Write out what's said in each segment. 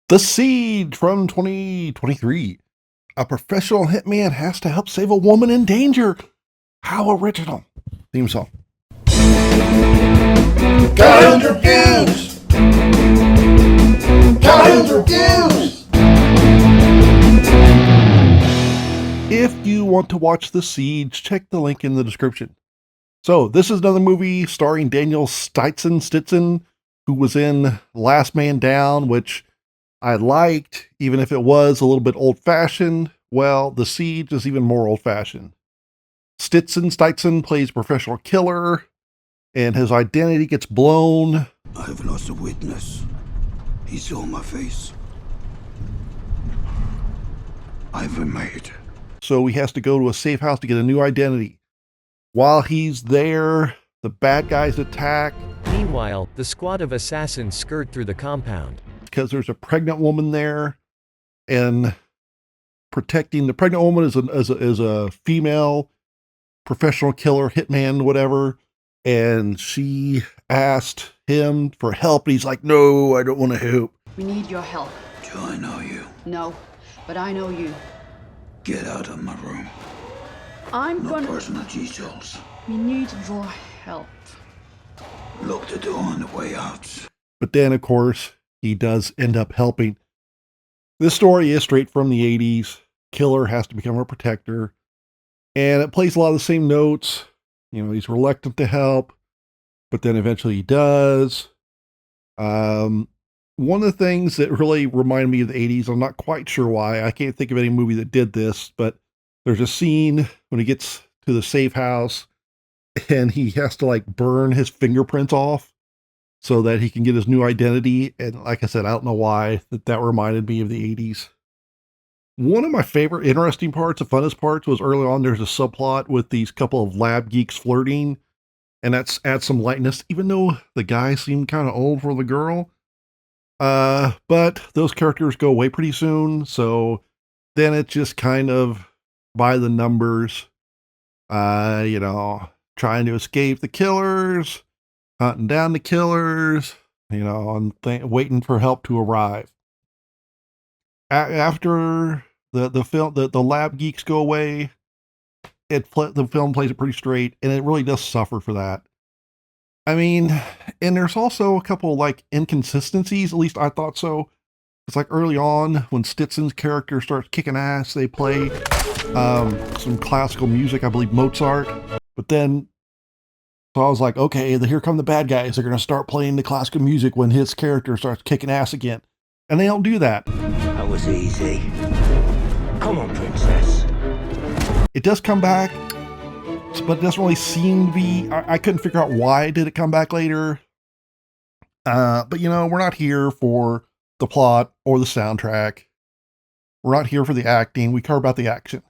The Siege from 2023. A professional hitman has to help save a woman in danger. How original. Theme song. Kyle's Reviews! Kyle's Reviews! If you want to watch The Siege, check the link in the description. So, this is another movie starring Daniel Stitzen, who was in Last Man Down, which I liked, even if it was a little bit old-fashioned. Well, The Siege is even more old-fashioned. Stitzen plays a professional killer, and his identity gets blown. I've lost a witness. He saw my face. I've been made. So he has to go to a safe house to get a new identity. While he's there, the bad guys attack. Meanwhile, the squad of assassins skirt through the compound. Because there's a pregnant woman there, and protecting the pregnant woman is a female professional killer, hitman, whatever, and she asked him for help, and he's like, no, I don't want to help. We need your help. Do I know you? No, but I know you. Get out of my room. I'm No gonna... personal details. We need your help. Lock the door on the way out. But then, of course, he does end up helping. This story is straight from the 80s. Killer has to become a protector. And it plays a lot of the same notes. You know, he's reluctant to help, but then eventually he does. One of the things that really reminded me of the 80s, I'm not quite sure why. I can't think of any movie that did this, but there's a scene when he gets to the safe house and he has to like burn his fingerprints off so that he can get his new identity. And like I said, I don't know why that reminded me of the 80s. One of my favorite interesting parts, the funnest parts, was early on there's a subplot with these couple of lab geeks flirting, and that's adds some lightness, even though the guy seemed kind of old for the girl. But those characters go away pretty soon, so then it's just kind of by the numbers, trying to escape the killers, hunting down the killers, and waiting for help to arrive. After the lab geeks go away, the film plays it pretty straight, and it really does suffer for that. I mean, and there's also a couple like inconsistencies, at least I thought so. It's like early on when Stitzen's character starts kicking ass, they play some classical music, I believe Mozart. But then, so I was like, okay, here come the bad guys. They're going to start playing the classical music when his character starts kicking ass again. And they don't do that. That was easy. Come on, princess. It does come back, but it doesn't really seem to be. I couldn't figure out why did it come back later. But we're not here for the plot or the soundtrack. We're not here for the acting. We care about the action.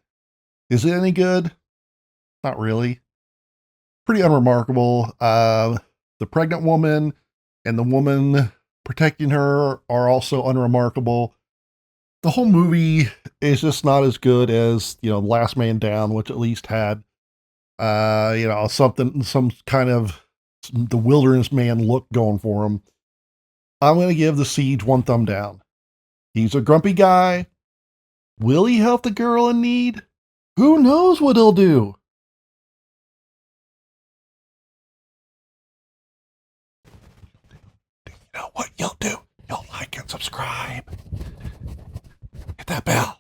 Is it any good? Not really. Pretty unremarkable. The pregnant woman and the woman protecting her are also unremarkable. The whole movie is just not as good as, Last Man Down, which at least had, some kind of the wilderness man look going for him. I'm going to give The Siege one thumb down. He's a grumpy guy. Will he help the girl in need? Who knows what he'll do? You know what you'll do? You'll like and subscribe. Hit that bell.